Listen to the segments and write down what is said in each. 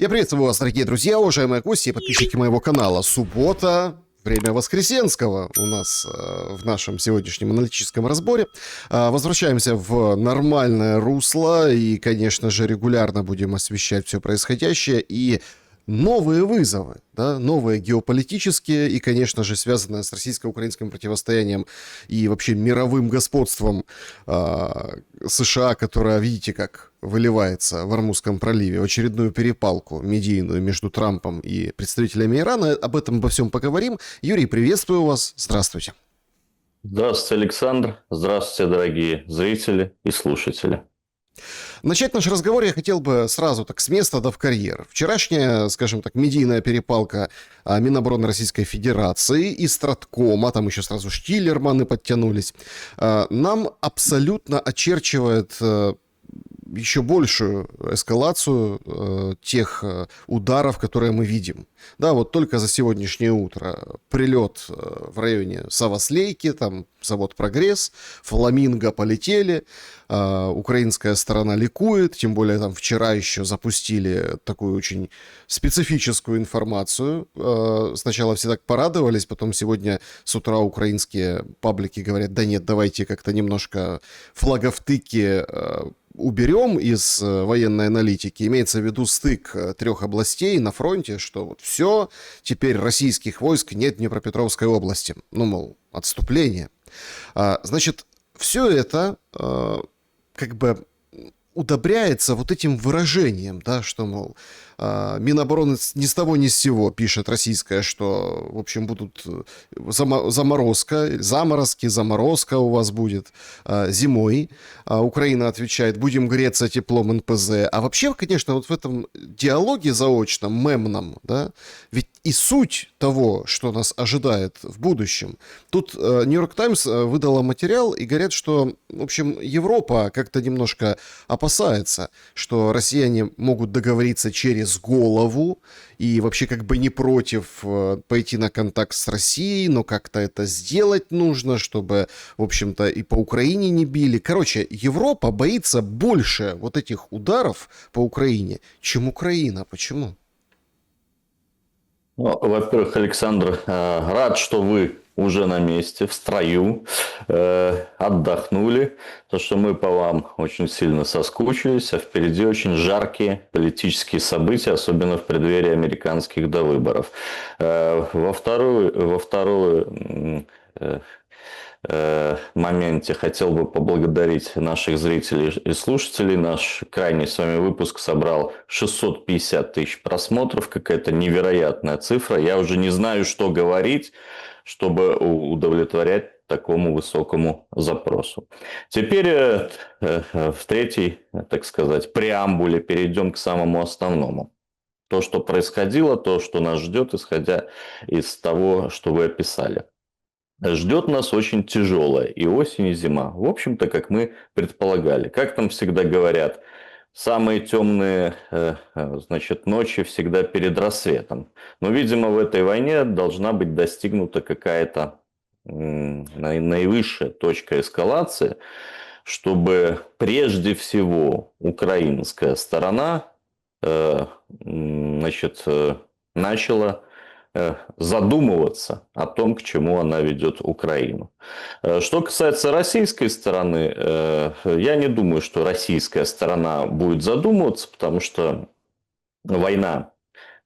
Я приветствую вас, дорогие друзья, уважаемые гости и подписчики моего канала. Суббота, время Воскресенского у нас в нашем сегодняшнем аналитическом разборе. Возвращаемся в нормальное русло и, конечно же, регулярно будем освещать все происходящее и новые вызовы, да, новые геополитические и, конечно же, связанные с российско-украинским противостоянием и вообще мировым господством США, которое, видите, как выливается в Ормузском проливе, в очередную перепалку медийную между Трампом и представителями Ирана. Об этом обо всем поговорим. Юрий, приветствую вас. Здравствуйте. Здравствуйте, Александр. Здравствуйте, дорогие зрители и слушатели. Начать наш разговор я хотел бы сразу так с места да в карьер. Вчерашняя, скажем так, медийная перепалка Минобороны Российской Федерации и Страткома, там еще сразу Штиллерманы подтянулись, нам абсолютно очерчивает еще большую эскалацию тех ударов, которые мы видим. Да, вот только за сегодняшнее утро прилет в районе Савослейки, там завод «Прогресс», «Фламинго» полетели, украинская сторона ликует, тем более там вчера еще запустили такую очень специфическую информацию. Сначала все так порадовались, потом сегодня с утра украинские паблики говорят: да нет, давайте как-то немножко флаговтыки уберем из военной аналитики. Имеется в виду стык трех областей на фронте, что вот все, теперь российских войск нет в Днепропетровской области. Ну, мол, отступление. Значит, все это как бы удобряется вот этим выражением, да, что, мол, Минобороны ни с того ни с сего пишет российская, что, в общем, будут заморозка у вас будет зимой. Украина отвечает: будем греться теплом НПЗ. А вообще, конечно, вот в этом диалоге заочном, мемном, да, ведь и суть того, что нас ожидает в будущем. Тут Нью-Йорк Таймс выдала материал и говорят, что, в общем, Европа как-то немножко опасается, что россияне могут договориться через голову и вообще как бы не против пойти на контакт с Россией, но как-то это сделать нужно, чтобы, в общем-то, и по Украине не били. Короче, Европа боится больше вот этих ударов по Украине, чем Украина. Почему? Ну, во-первых, Александр, рад, что вы уже на месте, в строю, отдохнули, то что мы по вам очень сильно соскучились, а впереди очень жаркие политические события, особенно в преддверии американских довыборов. Во вторую моменте хотел бы поблагодарить наших зрителей и слушателей. Наш крайний с вами выпуск собрал 650 тысяч просмотров. Какая-то невероятная цифра. Я уже не знаю, что говорить, чтобы удовлетворять такому высокому запросу. Теперь в третьей, так сказать, преамбуле перейдем к самому основному. То, что происходило, то, что нас ждет, исходя из того, что вы описали. Ждет нас очень тяжелая и осень, и зима. В общем-то, как мы предполагали. Как там всегда говорят, самые темные ночи всегда перед рассветом. Но, видимо, в этой войне должна быть достигнута какая-то наивысшая точка эскалации, чтобы прежде всего украинская сторона начала задумываться о том, к чему она ведет Украину. Что касается российской стороны, я не думаю, что российская сторона будет задумываться, потому что война,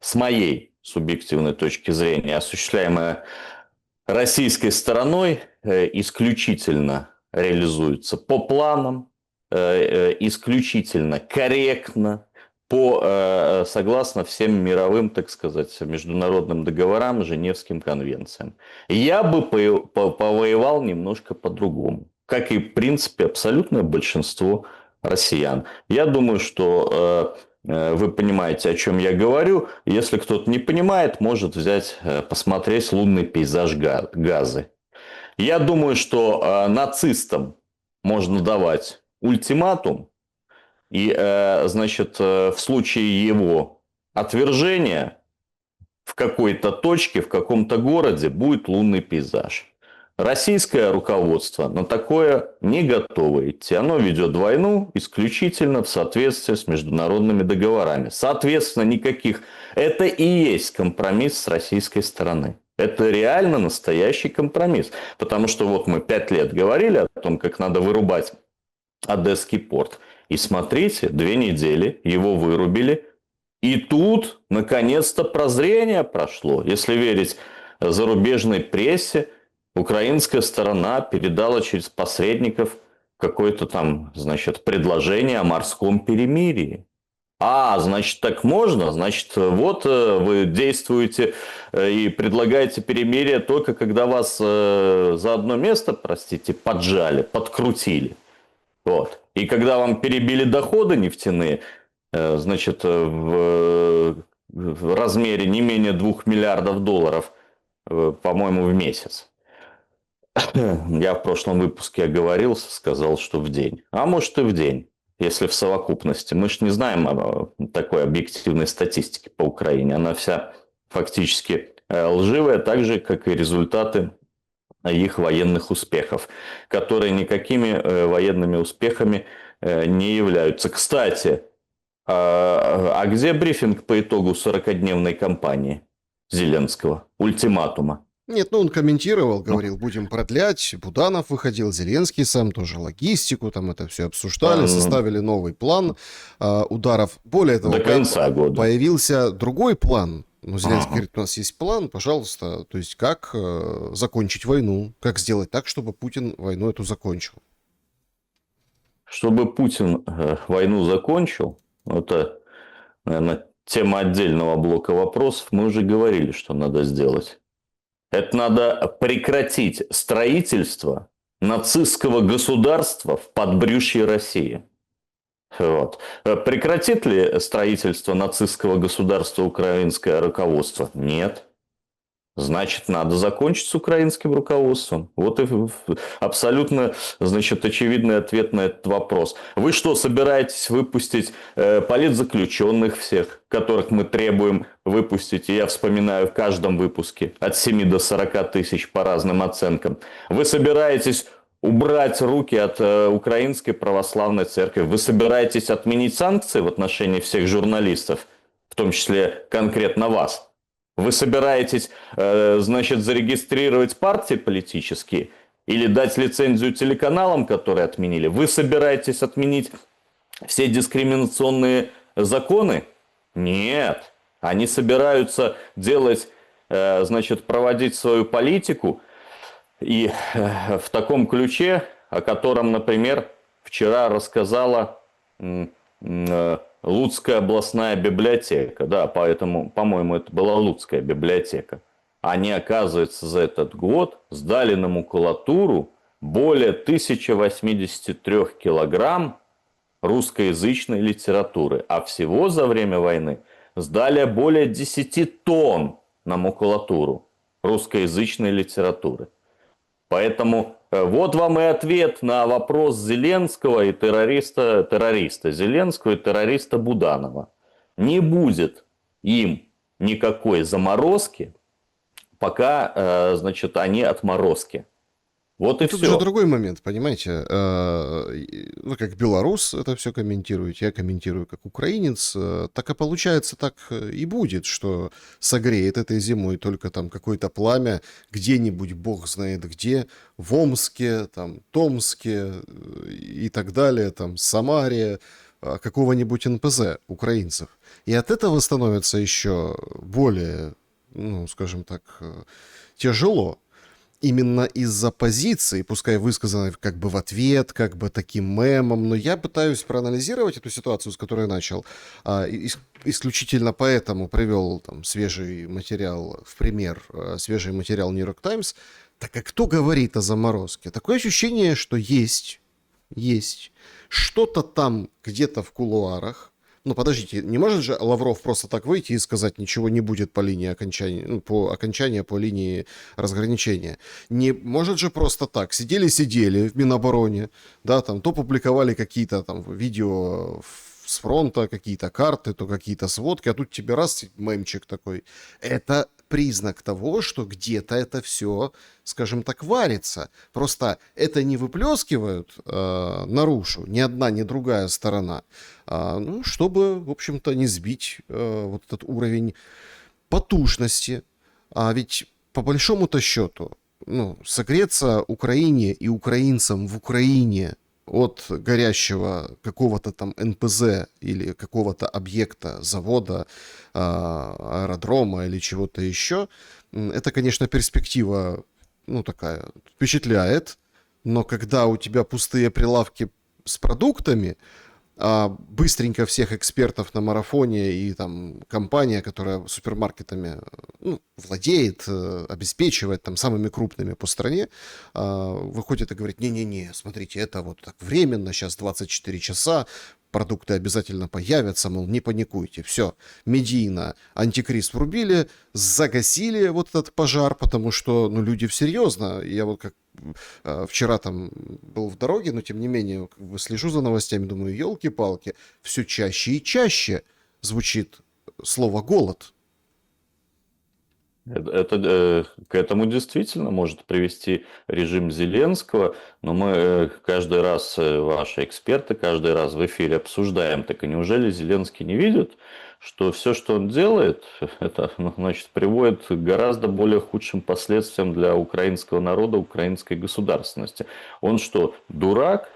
с моей субъективной точки зрения, осуществляемая российской стороной, исключительно реализуется по планам, исключительно корректно, согласно всем мировым, так сказать, международным договорам, Женевским конвенциям. Я бы повоевал немножко по-другому, как и, в принципе, абсолютное большинство россиян. Я думаю, что вы понимаете, о чем я говорю. Если кто-то не понимает, может взять, посмотреть «Лунный пейзаж Газы». Я думаю, что нацистам можно давать ультиматум, и, в случае его отвержения в какой-то точке, в каком-то городе будет лунный пейзаж. Российское руководство на такое не готово идти. Оно ведет войну исключительно в соответствии с международными договорами. Соответственно, никаких... Это и есть компромисс с российской стороны. Это реально настоящий компромисс. Потому что вот мы 5 лет говорили о том, как надо вырубать Одесский порт. И смотрите, 2 недели его вырубили. И тут, наконец-то, прозрение прошло. Если верить зарубежной прессе, украинская сторона передала через посредников какое-то там, значит, предложение о морском перемирии. А, значит, так можно? Значит, вот вы действуете и предлагаете перемирие только когда вас за одно место, простите, поджали, подкрутили. Вот. И когда вам перебили доходы нефтяные, значит, в размере не менее 2 миллиардов долларов, по-моему, в месяц. Я в прошлом выпуске оговорился, сказал, что в день. А может и в день, если в совокупности. Мы же не знаем такой объективной статистики по Украине. Она вся фактически лживая, так же, как и результаты их военных успехов, которые никакими военными успехами не являются. Кстати, а где брифинг по итогу 40-дневной кампании Зеленского, ультиматума? Нет, ну он комментировал, говорил, будем продлять. Буданов выходил, Зеленский сам тоже логистику, там это все обсуждали, составили новый план ударов. Более того, до конца года появился другой план. Ну, Зеленский говорит, у нас есть план, пожалуйста. То есть, как закончить войну, как сделать так, чтобы Путин войну эту закончил. Чтобы Путин войну закончил, это, наверное, тема отдельного блока вопросов, мы уже говорили, что надо сделать. Это надо прекратить строительство нацистского государства в подбрюшье России. Вот. Прекратит ли строительство нацистского государства украинское руководство? Нет. Значит, надо закончить с украинским руководством. Вот и абсолютно, значит, очевидный ответ на этот вопрос. Вы что, собираетесь выпустить политзаключенных всех, которых мы требуем выпустить? И я вспоминаю в каждом выпуске от 7 до 40 тысяч по разным оценкам. Вы собираетесь убрать руки от Украинской православной церкви? Вы собираетесь отменить санкции в отношении всех журналистов, в том числе конкретно вас? Вы собираетесь, значит, зарегистрировать партии политические или дать лицензию телеканалам, которые отменили? Вы собираетесь отменить все дискриминационные законы? Нет. Они собираются делать, значит, проводить свою политику и в таком ключе, о котором, например, вчера рассказала Луцкая областная библиотека, да, поэтому, по-моему, это была Луцкая библиотека. Они, оказывается, за этот год сдали на макулатуру более 1083 килограмм русскоязычной литературы, а всего за время войны сдали более 10 тонн на макулатуру русскоязычной литературы. Поэтому вот вам и ответ на вопрос Зеленского и террориста Зеленского и террориста Буданова. Не будет им никакой заморозки, пока, значит, они отморозки. Вот и Тут все. же другой момент, понимаете. Вы как белорус это все комментируете, я комментирую как украинец. Так и получается, так и будет, что согреет этой зимой только там какое-то пламя где-нибудь, бог знает где, в Омске, там, Томске и так далее, там, Самаре, какого-нибудь НПЗ украинцев. И от этого становится еще более, ну, скажем так, тяжело. Именно из-за позиции, пускай высказанной как бы в ответ, как бы таким мемом, но я пытаюсь проанализировать эту ситуацию, с которой начал, исключительно поэтому привел там свежий материал в пример, свежий материал New York Times. Так как кто говорит о заморозке? Такое ощущение, что есть что-то там где-то в кулуарах. Ну, подождите, не может же Лавров просто так выйти и сказать, ничего не будет по линии окончания, ну, по окончанию, по линии разграничения. Не может же просто так. Сидели в Минобороне, да, там, то публиковали какие-то там видео с фронта, какие-то карты, то какие-то сводки, а тут тебе раз мемчик такой. Это признак того, что где-то это все, скажем так, варится. Просто это не выплескивают наружу ни одна, ни другая сторона, ну, чтобы, в общем-то, не сбить вот этот уровень потужности. А ведь по большому-то счету, ну, согреться Украине и украинцам в Украине от горящего какого-то там НПЗ или какого-то объекта, завода, аэродрома или чего-то еще, это, конечно, перспектива, ну, такая, впечатляет, но когда у тебя пустые прилавки с продуктами, быстренько всех экспертов на марафоне и там компания, которая супермаркетами, ну, владеет, обеспечивает там самыми крупными по стране, выходит и говорит: не-не-не, смотрите, это вот так временно, сейчас 24 часа, продукты обязательно появятся, мол, не паникуйте. Все, медийно антикриз врубили, загасили вот этот пожар, потому что, ну, люди всерьезно. Я вот как вчера там был в дороге, но тем не менее как бы слежу за новостями, думаю, елки-палки, все чаще и чаще звучит слово «голод». К этому действительно может привести режим Зеленского, но мы каждый раз, ваши эксперты, каждый раз в эфире обсуждаем, так и неужели Зеленский не видит, что все, что он делает, это, ну, значит, приводит к гораздо более худшим последствиям для украинского народа, украинской государственности. Он что, дурак?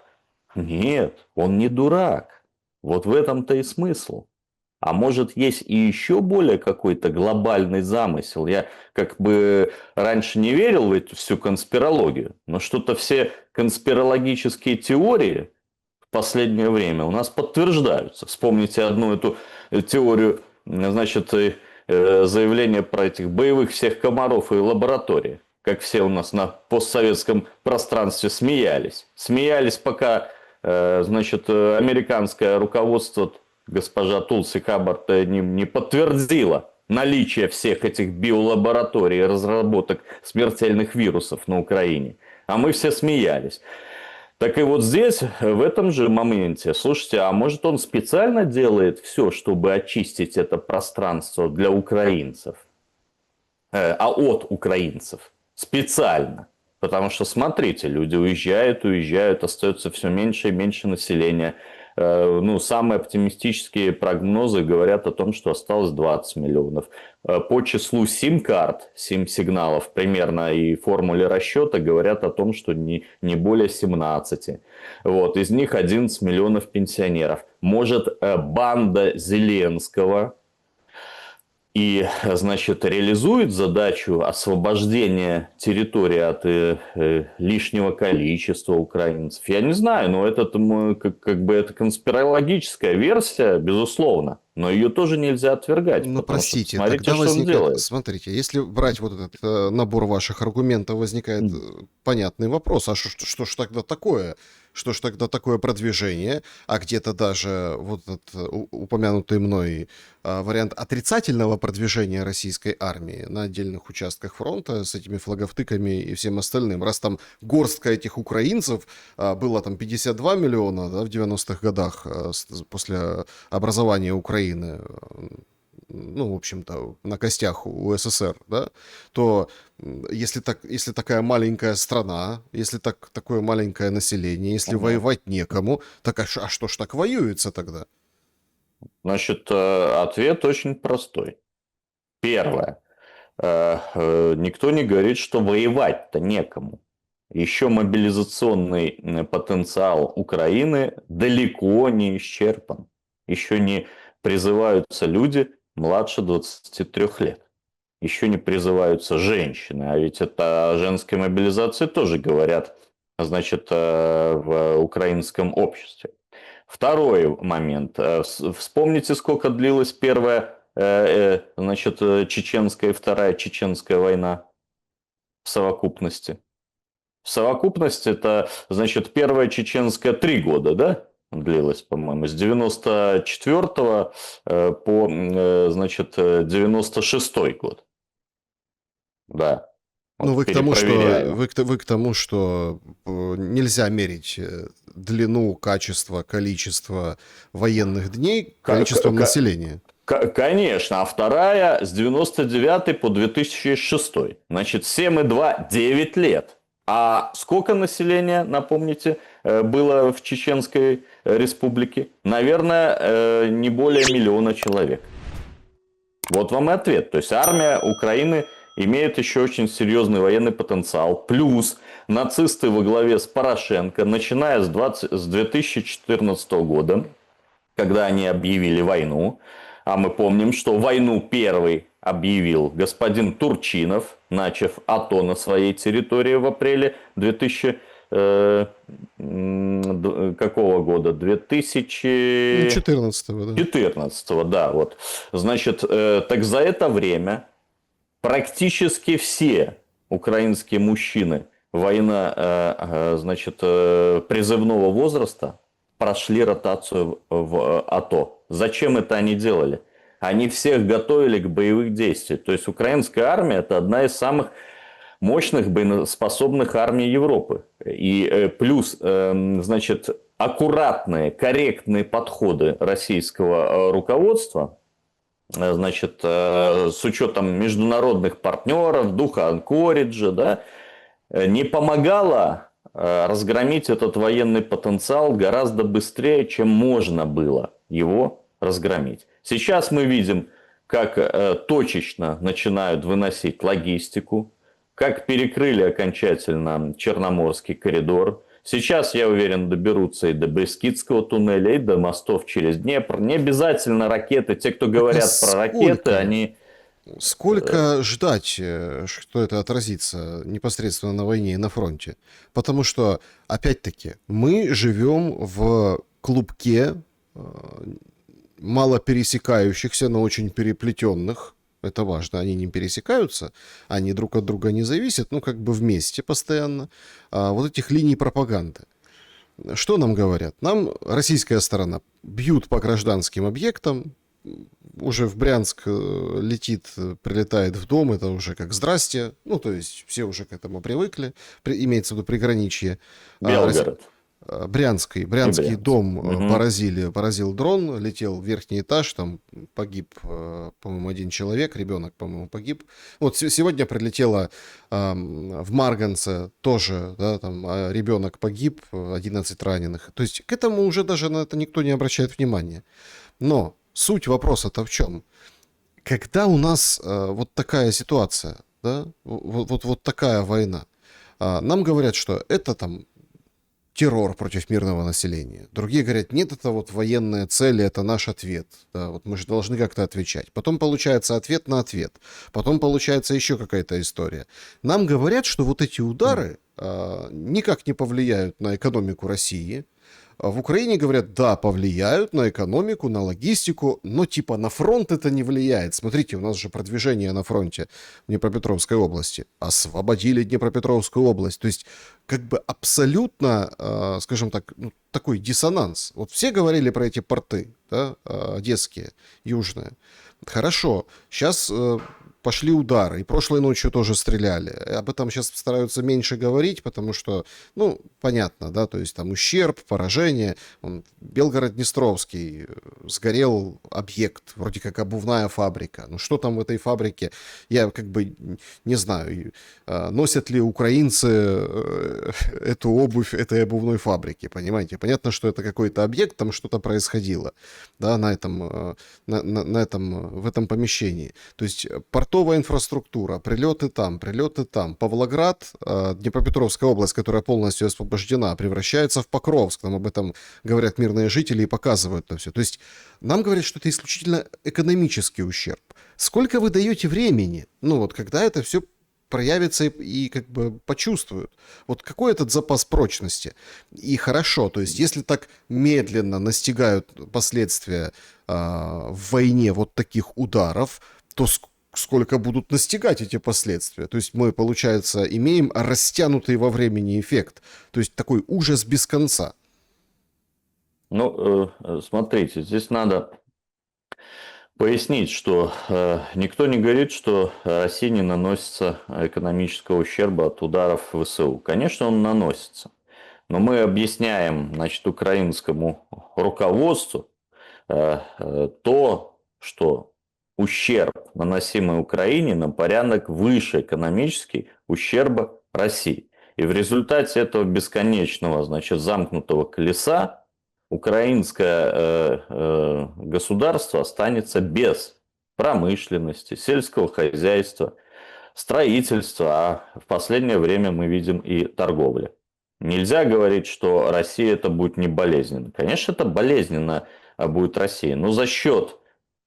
Нет, он не дурак. Вот в этом-то и смысл. А может, есть и еще более какой-то глобальный замысел? Я как бы раньше не верил в эту всю конспирологию, но что-то все конспирологические теории в последнее время у нас подтверждаются. Вспомните одну эту теорию, значит, заявление про этих боевых всех комаров и лаборатории. Как все у нас на постсоветском пространстве смеялись. Смеялись, пока, значит, американское руководство, госпожа Тулси Хаббард, не подтвердила наличие всех этих биолабораторий и разработок смертельных вирусов на Украине. А мы все смеялись. Так и вот здесь, в этом же моменте, слушайте, а может он специально делает все, чтобы очистить это пространство для украинцев, от украинцев, специально. Потому что, смотрите, люди уезжают, остается все меньше и меньше населения. Ну, самые оптимистические прогнозы говорят о том, что осталось 20 миллионов. По числу сим-карт, сим-сигналов примерно и формуле расчета говорят о том, что не более 17. Вот, из них 11 миллионов пенсионеров. Может, банда Зеленского и, значит, реализует задачу освобождения территории от лишнего количества украинцев. Я не знаю, но это как бы это конспирологическая версия, безусловно. Но ее тоже нельзя отвергать, Ну, потому что простите, посмотрите, тогда что он возникает, делает. смотрите, если брать вот этот набор ваших аргументов, возникает понятный вопрос, а что ж тогда такое? Что ж тогда такое продвижение? А где-то даже вот этот упомянутый мной вариант отрицательного продвижения российской армии на отдельных участках фронта с этими флаговтыками и всем остальным. Раз там горстка этих украинцев, было там 52 миллиона, да, в 90-х годах после образования Украины, ну, в общем-то, на костях у СССР, да, то если такая маленькая страна, если такое маленькое население, если воевать некому, так а что ж так воюется тогда? Значит, ответ очень простой. Первое. Никто не говорит, что воевать-то некому. Еще мобилизационный потенциал Украины далеко не исчерпан. Еще не призываются люди младше 23 лет. Еще не призываются женщины. А ведь это о женской мобилизации тоже говорят, значит, в украинском обществе. Второй момент. Вспомните, сколько длилась первая, значит, чеченская и вторая чеченская война в совокупности. В совокупности это, значит, первая чеченская 3 года, да, длилась, по-моему, с 94 по, значит, 96 год. Да. Ну, Вот вы к тому, что перепроверяем. вы к тому, что нельзя мерить длину, качество, количество военных дней количеством населения. Конечно, а вторая с 99 по 2006. Значит, 7,2 9 лет. А сколько населения, напомните, было в Чеченской республике? Наверное, не более миллиона человек. Вот вам и ответ. То есть армия Украины имеет еще очень серьезный военный потенциал. Плюс нацисты во главе с Порошенко, начиная с 2014 года, когда они объявили войну, а мы помним, что войну первый объявил господин Турчинов, начав АТО на своей территории в апреле 2000 какого года? 14-го, да. 2014, да, вот. Значит, так за это время практически все украинские мужчины значит, призывного возраста прошли ротацию в АТО. Зачем это они делали? Они всех готовили к боевым действиям. То есть украинская армия – это одна из самых мощных боеспособных армий Европы. И плюс, значит, аккуратные, корректные подходы российского руководства, значит, с учетом международных партнеров, духа Анкориджа, да, не помогало разгромить этот военный потенциал гораздо быстрее, чем можно было его разгромить. Сейчас мы видим, как точечно начинают выносить логистику, как перекрыли окончательно Черноморский коридор. Сейчас, я уверен, доберутся и до Бескидского туннеля, и до мостов через Днепр. Не обязательно ракеты. Те, кто говорят про ракеты, они... Сколько ждать, что это отразится непосредственно на войне и на фронте? Потому что, опять-таки, мы живем в клубке мало пересекающихся, но очень переплетенных. Это важно, они не пересекаются, они друг от друга не зависят, ну, как бы вместе постоянно. Вот этих линий пропаганды. Что нам говорят? Нам российская сторона бьют по гражданским объектам, уже в Брянск летит, прилетает в дом, это уже как «здрасте», ну, то есть все уже к этому привыкли, имеется в виду приграничье. Белгород. Брянский дом Угу. поразил дрон, летел в верхний этаж, там погиб, по-моему, один человек, ребенок, по-моему, погиб. Вот сегодня прилетело в Марганце тоже, да, там ребенок погиб, 11 раненых. То есть к этому уже даже на это никто не обращает внимания. Но суть вопроса-то в чем? Когда у нас вот такая ситуация, да, вот такая война, нам говорят, что это там террор против мирного населения. Другие говорят, нет, это вот военные цели, это наш ответ. Да, вот мы же должны как-то отвечать. Потом получается ответ на ответ. Потом получается еще какая-то история. Нам говорят, что вот эти удары никак не повлияют на экономику России. В Украине говорят, да, повлияют на экономику, на логистику, но типа на фронт это не влияет. Смотрите, у нас же продвижение на фронте в Днепропетровской области. Освободили Днепропетровскую область. То есть как бы абсолютно, скажем так, ну, такой диссонанс. Вот все говорили про эти порты, да, одесские, южные. Хорошо, сейчас пошли удары, и прошлой ночью тоже стреляли. Об этом сейчас стараются меньше говорить, потому что, ну, понятно, да, то есть там ущерб, поражение. Белгород-Днестровский, сгорел объект, вроде как обувная фабрика. Ну, что там в этой фабрике, я как бы не знаю, носят ли украинцы эту обувь этой обувной фабрики, понимаете? Понятно, что это какой-то объект, там что-то происходило, да, в этом помещении. То есть портовая инфраструктура, прилеты там. Павлоград, Днепропетровская область, которая полностью освобождена, превращается в Покровск. Нам об этом говорят мирные жители и показывают это все. То есть нам говорят, что это исключительно экономический ущерб. Сколько вы даете времени? Ну вот, когда это все проявится и как бы почувствуют. Вот какой этот запас прочности? И хорошо, то есть если так медленно настигают последствия в войне вот таких ударов, то сколько будут настигать эти последствия? То есть мы, получается, имеем растянутый во времени эффект. То есть такой ужас без конца. Ну, смотрите, здесь надо пояснить, что никто не говорит, что России не наносится экономического ущерба от ударов ВСУ. Конечно, он наносится. Но мы объясняем, значит, украинскому руководству то, что ущерб, наносимый Украине, на порядок выше экономический ущерба России. И в результате этого бесконечного, значит, замкнутого колеса украинское государство останется без промышленности, сельского хозяйства, строительства, а в последнее время мы видим и торговли. Нельзя говорить, что Россия это будет не болезненно. Конечно, это болезненно будет России, но за счет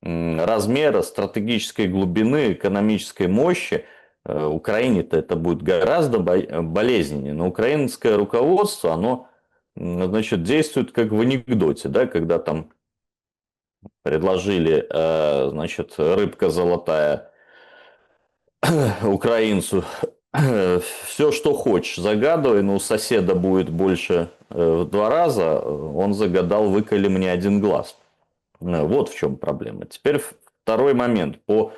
размера, стратегической глубины, экономической мощи Украине-то это будет гораздо болезненнее. Но украинское руководство, оно, значит, действует как в анекдоте, да, когда там предложили, значит, рыбка золотая украинцу, все, что хочешь, загадывай, но у соседа будет больше в 2 раза, он загадал, выколи мне 1 глаз. Вот в чем проблема. Теперь второй момент по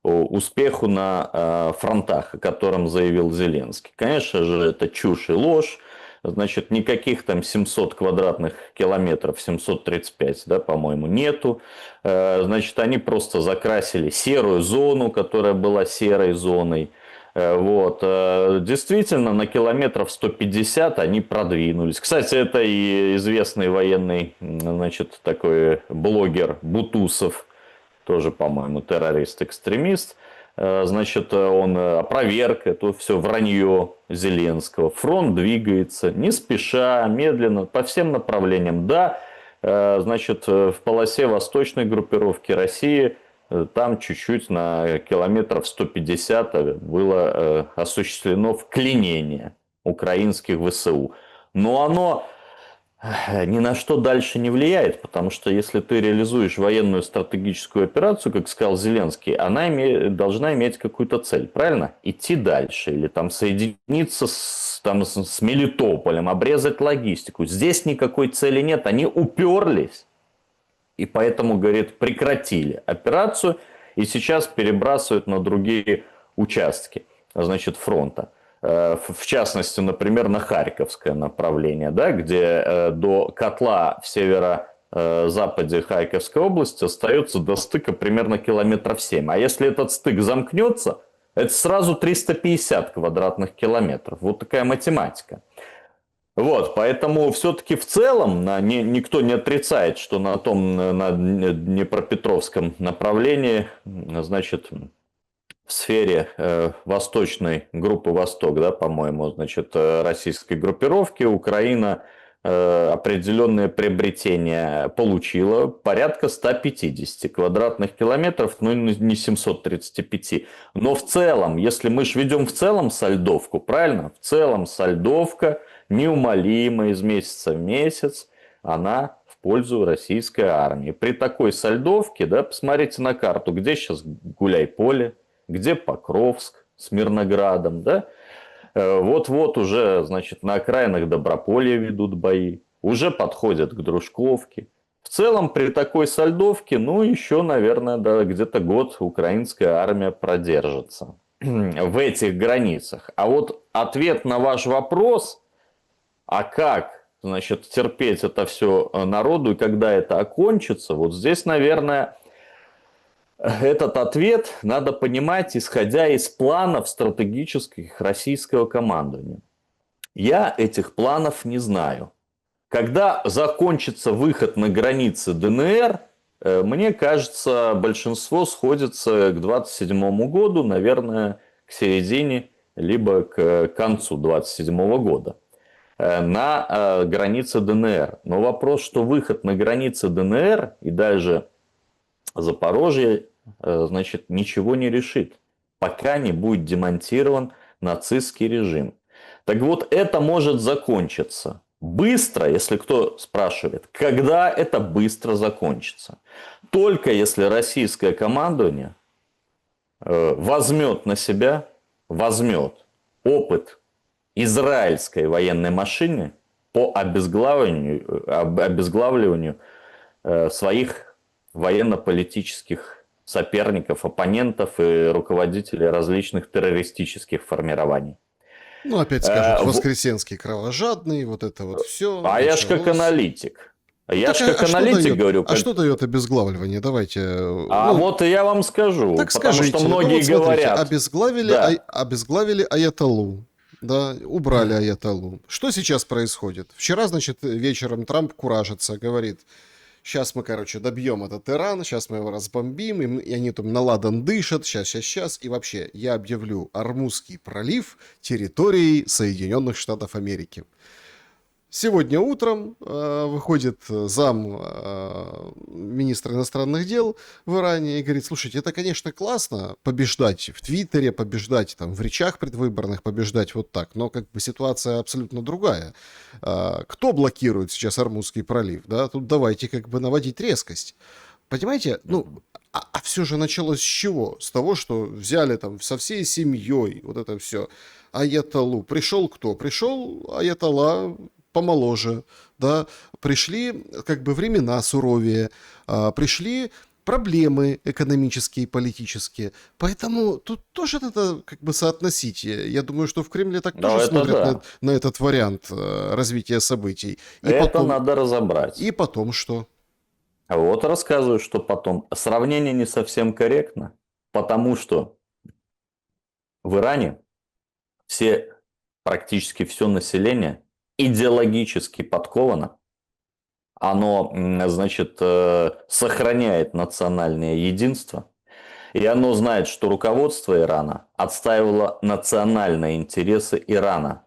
успеху на фронтах, о котором заявил Зеленский. Конечно же, это чушь и ложь. Значит, никаких там 700 квадратных километров, 735, да, по-моему, нету. Значит, они просто закрасили серую зону, которая была серой зоной. Вот. Действительно, на километров 150 они продвинулись. Кстати, это и известный военный, значит, такой блогер Бутусов, тоже, по-моему, террорист-экстремист. Значит, он опроверг это все вранье Зеленского. Фронт двигается не спеша, медленно, по всем направлениям. Да, значит, в полосе восточной группировки России там чуть-чуть на километров 150 было осуществлено вклинение украинских ВСУ. Но оно ни на что дальше не влияет, потому что если ты реализуешь военную стратегическую операцию, как сказал Зеленский, она должна иметь какую-то цель, правильно? Идти дальше или там соединиться с Мелитополем, обрезать логистику. Здесь никакой цели нет, они уперлись. И поэтому, говорит, прекратили операцию и сейчас перебрасывают на другие участки, значит, фронта. В частности, например, на Харьковское направление, да, где до котла в северо-западе Харьковской области остается до стыка примерно километров 7. А если этот стык замкнется, это сразу 350 квадратных километров. Вот такая математика. Вот, поэтому все-таки в целом никто не отрицает, что на Днепропетровском направлении, значит, в сфере восточной группы «Восток», да, по-моему, значит, российской группировки, Украина определенные приобретения получила, порядка 150 квадратных километров, ну не 735. Но в целом, если мы же ведем в целом сальдовку, правильно? В целом сальдовка неумолимо из месяца в месяц, она в пользу российской армии. При такой сальдовке, да, посмотрите на карту, где сейчас Гуляйполе, где Покровск с Мирноградом, да? Вот-вот уже, значит, на окраинах Доброполья ведут бои, уже подходят к Дружковке. В целом, при такой сальдовке, ну, еще, наверное, да, где-то год украинская армия продержится в этих границах. А вот ответ на ваш вопрос, а как, значит, терпеть это все народу и когда это окончится, вот здесь, наверное, этот ответ надо понимать, исходя из планов стратегических российского командования. Я этих планов не знаю. Когда закончится выход на границы ДНР, мне кажется, большинство сходится к 27 году, наверное, к середине, либо к концу 27 года на границе ДНР. Но вопрос, что выход на границы ДНР и даже Запорожье, значит, ничего не решит, пока не будет демонтирован нацистский режим. Так вот, это может закончиться быстро, если кто спрашивает, когда это быстро закончится. Только если российское командование возьмет на себя, опыт израильской военной машины по обезглавливанию своих военно-политических соперников, оппонентов и руководителей различных террористических формирований. Ну, опять скажут, Воскресенский кровожадный, вот это вот все. А я ж как аналитик. Ну Я так ж как аналитик говорю, а что дает обезглавливание? Давайте, а ну, вот и я вам скажу, так потому что скажите. Ну многие вот смотрите, говорят, да, обезглавили Аятоллу, да, убрали Аятоллу. Что сейчас происходит? Вчера, значит, вечером Трамп куражится, говорит, сейчас мы, короче, добьем этот Иран, сейчас мы его разбомбим, и они там на ладан дышат, сейчас. И вообще, я объявлю Ормузский пролив территорией Соединенных Штатов Америки. Сегодня утром выходит зам министра иностранных дел в Иране и говорит, слушайте, это, конечно, классно побеждать в Твиттере, побеждать там в речах предвыборных, побеждать вот так, но как бы ситуация абсолютно другая. Кто блокирует сейчас Ормузский пролив? Да? Тут давайте как бы наводить резкость. Понимаете, ну, а все же началось с чего? С того, что взяли там со всей семьей вот это все. Аятоллу. Пришел кто? Пришел Аятолла помоложе, да, пришли как бы времена суровее, пришли проблемы экономические, политические. Поэтому тут тоже надо как бы соотносить. Я думаю, что в Кремле так да, тоже это смотрят да, на этот вариант развития событий. это надо разобрать. И потом что? А вот рассказываю, что потом. Сравнение не совсем корректно, потому что в Иране практически все население идеологически подковано. Оно, значит, сохраняет национальное единство. И оно знает, что руководство Ирана отстаивало национальные интересы Ирана.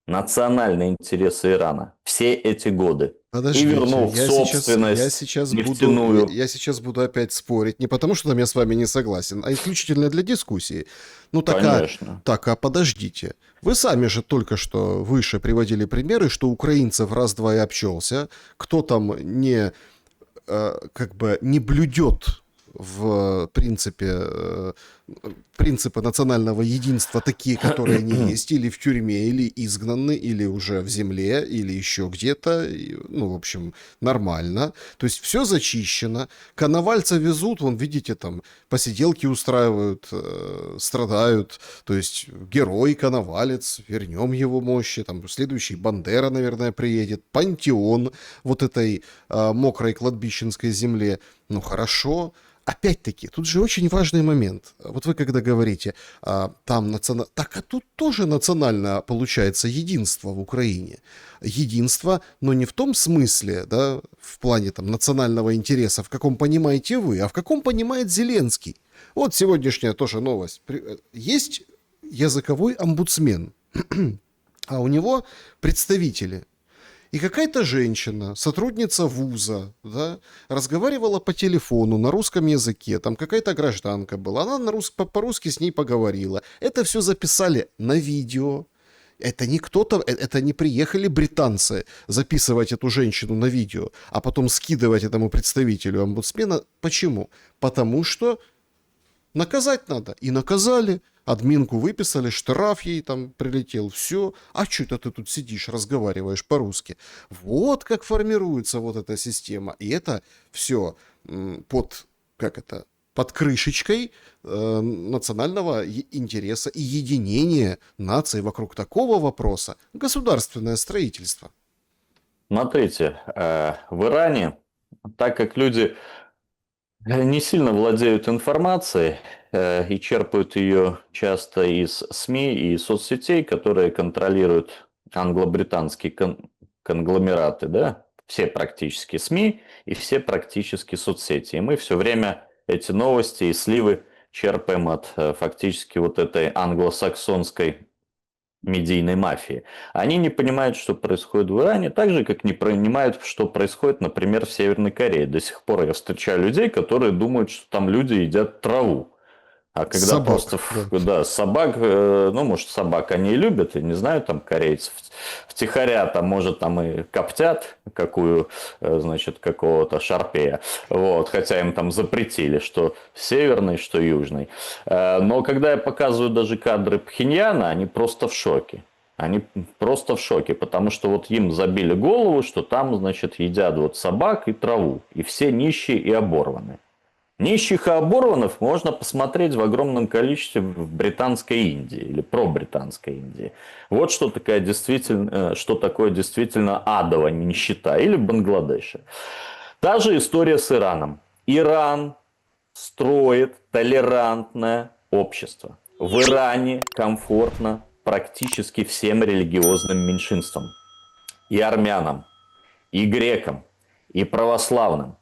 Национальные интересы Ирана все эти годы. И Подождите, вернув собственность нефтяную. я сейчас буду опять спорить, не потому что там я с вами не согласен, а исключительно для дискуссии. Ну Конечно. подождите. Вы сами же только что выше приводили примеры, что украинцев раз-два и обчелся, кто там не, как бы не блюдет в принципе принципы национального единства такие, которые они есть, или в тюрьме, или изгнаны, или уже в земле, или еще где-то, ну, в общем, нормально. То есть все зачищено, коновальца везут, вон, видите, там, посиделки устраивают, страдают, то есть герой коновалец, вернем его мощи, там, следующий Бандера, наверное, приедет, пантеон вот этой мокрой кладбищенской земле. Ну, хорошо. Опять-таки, тут же очень важный момент. Вот вы когда говорите, там национально... Так, а тут тоже национально получается единство в Украине. Единство, но не в том смысле, да, в плане там национального интереса, в каком понимаете вы, а в каком понимает Зеленский. Вот сегодняшняя тоже новость. Есть языковой омбудсмен, а у него представители. И какая-то женщина, сотрудница вуза, да, разговаривала по телефону на русском языке, там какая-то гражданка была, она по-русски с ней поговорила. Это все записали на видео. Это не кто-то, это не приехали британцы записывать эту женщину на видео, а потом скидывать этому представителю омбудсмена. Почему? Потому что наказать надо. И наказали. Админку выписали, штраф ей там прилетел, все. А что это ты тут сидишь, разговариваешь по-русски? Вот как формируется вот эта система. И это все под, как это, под крышечкой национального интереса и единения нации вокруг такого вопроса. Государственное строительство. Смотрите, в Иране, так как люди не сильно владеют информацией и черпают ее часто из СМИ и соцсетей, которые контролируют англо-британские конгломераты, да, все практически СМИ и все практически соцсети. И мы все время эти новости и сливы черпаем от фактически вот этой англосаксонской медийной мафии. Они не понимают, что происходит в Иране, так же, как не понимают, что происходит, например, в Северной Корее. До сих пор я встречаю людей, которые думают, что там люди едят траву. А когда Собак, просто, да. да, собак, ну, может, собак они и любят, и не знаю, там, корейцев, втихаря, там, может, там и коптят какую, значит, какого-то шарпея, вот, хотя им там запретили, что северный, что южный. Но когда я показываю даже кадры Пхеньяна, они просто в шоке. Они просто в шоке, потому что вот им забили голову, что там, значит, едят вот собак и траву, и все нищие и оборваны. Нищих и оборванов можно посмотреть в огромном количестве в Британской Индии или пробританской Индии. Вот что такое действительно адовая нищета. Или в Бангладеше. Та же история с Ираном. Иран строит толерантное общество. В Иране комфортно практически всем религиозным меньшинствам. И армянам, и грекам, и православным.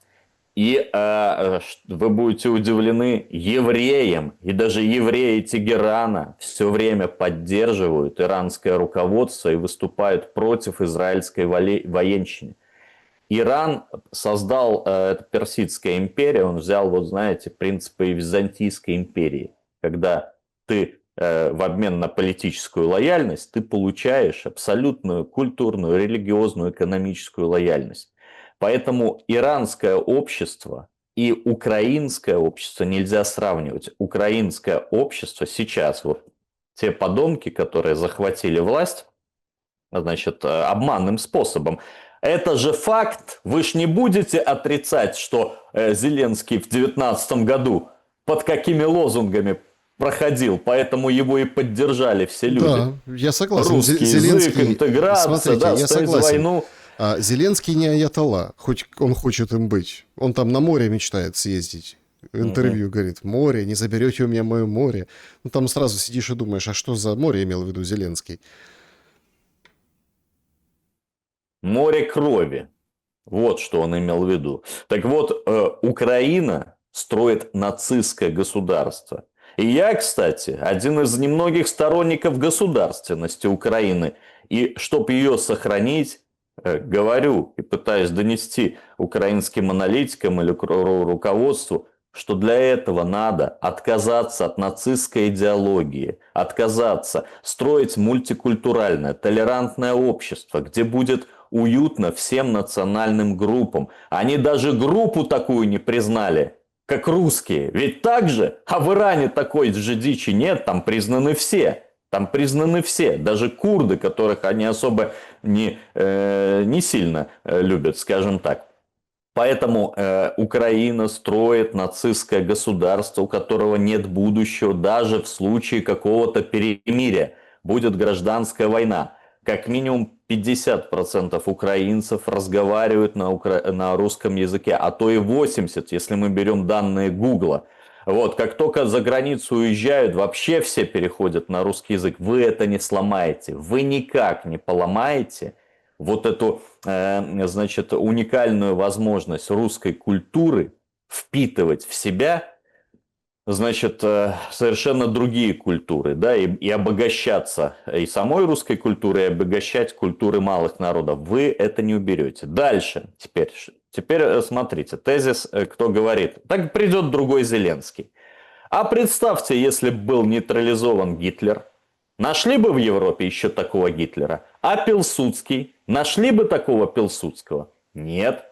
И вы будете удивлены, евреям, и даже евреи Тегерана все время поддерживают иранское руководство и выступают против израильской военщины. Иран создал Персидская империя, он взял, вот знаете, принципы Византийской империи, когда ты в обмен на политическую лояльность, ты получаешь абсолютную культурную, религиозную, экономическую лояльность. Поэтому иранское общество и украинское общество нельзя сравнивать. Украинское общество сейчас, вот те подонки, которые захватили власть, значит, обманным способом. Это же факт. Вы ж не будете отрицать, что Зеленский в 2019 году под какими лозунгами проходил, поэтому его и поддержали все люди. Да, я согласен. Русский Зеленский, язык, интеграция, смотрите, да, я остановить согласен. войну. Зеленский не аятолла, хоть он хочет им быть. Он там на море мечтает съездить. Интервью говорит, море, не заберете у меня мое море. Ну, там сразу сидишь и думаешь, а что за море имел в виду Зеленский? Море крови. Вот что он имел в виду. Так вот, Украина строит нацистское государство. И я, кстати, один из немногих сторонников государственности Украины. И чтобы ее сохранить, говорю и пытаюсь донести украинским аналитикам или руководству, что для этого надо отказаться от нацистской идеологии, отказаться, строить мультикультуральное, толерантное общество, где будет уютно всем национальным группам. Они даже группу такую не признали, как русские. Ведь так же, а в Иране такой же дичи нет, там признаны все. Там признаны все, даже курды, которых они особо не сильно любят, скажем так. Поэтому Украина строит нацистское государство, у которого нет будущего даже в случае какого-то перемирия. Будет гражданская война. Как минимум 50% украинцев разговаривают на русском языке, а то и 80%, если мы берем данные Гугла. Вот, как только за границу уезжают, вообще все переходят на русский язык. Вы это не сломаете, вы никак не поломаете вот эту, значит, уникальную возможность русской культуры впитывать в себя, значит, совершенно другие культуры, да, и обогащаться и самой русской культурой, и обогащать культуры малых народов. Вы это не уберете. Дальше, теперь смотрите, тезис, кто говорит, так придет другой Зеленский. А представьте, если бы был нейтрализован Гитлер, нашли бы в Европе еще такого Гитлера? А Пилсудский? Нашли бы такого Пилсудского? Нет.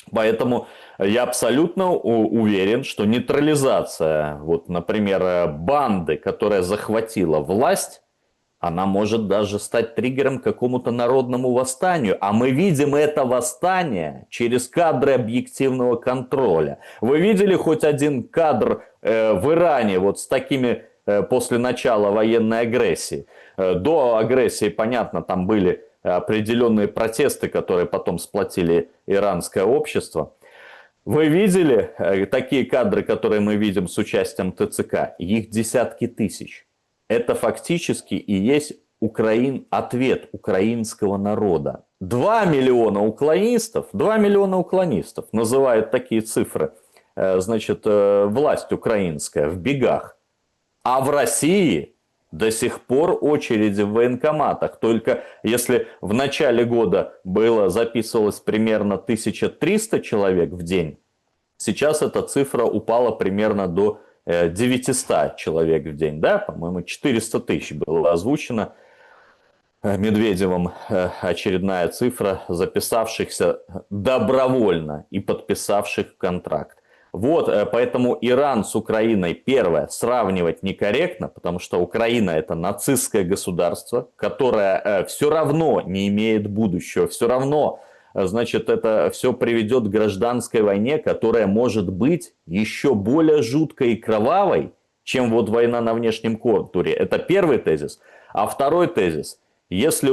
Поэтому я абсолютно уверен, что нейтрализация, вот, например, банды, которая захватила власть, она может даже стать триггером к какому-то народному восстанию. А мы видим это восстание через кадры объективного контроля. Вы видели хоть один кадр в Иране вот с такими после начала военной агрессии? До агрессии, понятно, там были определенные протесты, которые потом сплотили иранское общество. Вы видели такие кадры, которые мы видим с участием ТЦК? Их десятки тысяч. Это фактически и есть ответ украинского народа. 2 миллиона уклонистов называют такие цифры, значит, власть украинская в бегах. А в России до сих пор очереди в военкоматах. Только если в начале года записывалось примерно 1300 человек в день, сейчас эта цифра упала примерно до 900 человек в день. Да, по-моему, 400 тысяч было озвучено Медведевым очередная цифра записавшихся добровольно и подписавших контракт. Вот, поэтому Иран с Украиной, первое, сравнивать некорректно, потому что Украина это нацистское государство, которое все равно не имеет будущего, все равно значит, это все приведет к гражданской войне, которая может быть еще более жуткой и кровавой, чем вот война на внешнем контуре. Это первый тезис. А второй тезис. Если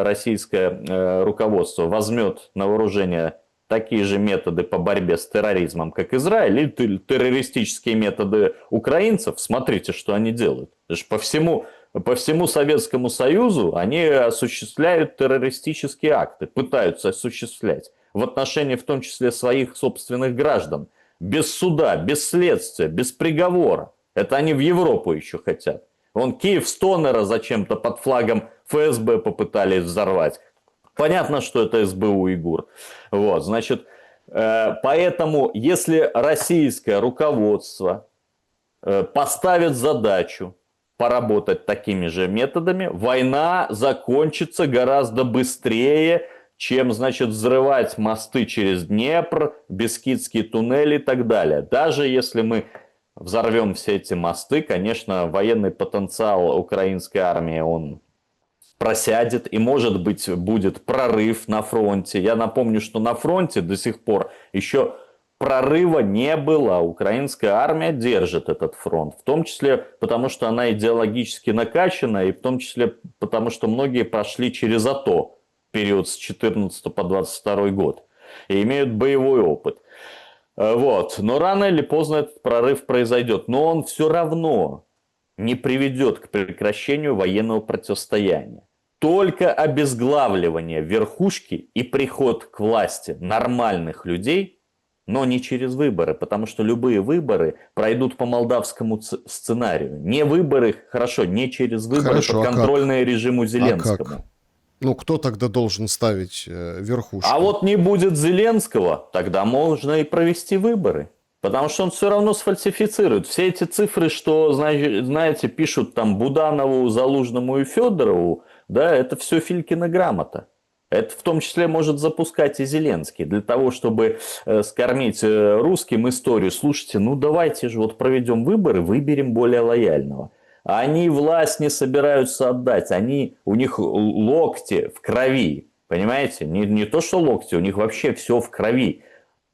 российское руководство возьмет на вооружение такие же методы по борьбе с терроризмом, как Израиль, или террористические методы украинцев, смотрите, что они делают. По всему Советскому Союзу они осуществляют террористические акты, пытаются осуществлять в отношении в том числе своих собственных граждан. Без суда, без следствия, без приговора. Это они в Европу еще хотят. Вон Киевстонера зачем-то под флагом ФСБ попытались взорвать. Понятно, что это СБУ и ГУР. Вот, значит, поэтому, если российское руководство поставит задачу поработать такими же методами, война закончится гораздо быстрее, чем, значит, взрывать мосты через Днепр, Бескидские туннели и так далее. Даже если мы взорвем все эти мосты, конечно, военный потенциал украинской армии, он просядет, и, может быть, будет прорыв на фронте. Я напомню, что на фронте до сих пор еще прорыва не было. Украинская армия держит этот фронт, в том числе потому, что она идеологически накачана, и в том числе потому, что многие прошли через АТО в период с 14 по 22 год и имеют боевой опыт. Вот. Но рано или поздно этот прорыв произойдет. Но он все равно не приведет к прекращению военного противостояния. Только обезглавливание верхушки и приход к власти нормальных людей, но не через выборы, потому что любые выборы пройдут по молдавскому сценарию. Не выборы, хорошо, не через выборы подконтрольные режиму Зеленскому. Ну, кто тогда должен ставить верхушку? А вот не будет Зеленского, тогда можно и провести выборы. Потому что он все равно сфальсифицирует. Все эти цифры, что, знаете, пишут там Буданову, Залужному и Федорову, да, это все Филькина грамота. Это в том числе может запускать и Зеленский. Для того, чтобы скормить русским историю. Слушайте, ну давайте же вот проведем выборы, выберем более лояльного. Они власть не собираются отдать. У них локти в крови. Понимаете? Не то, что локти, у них вообще все в крови.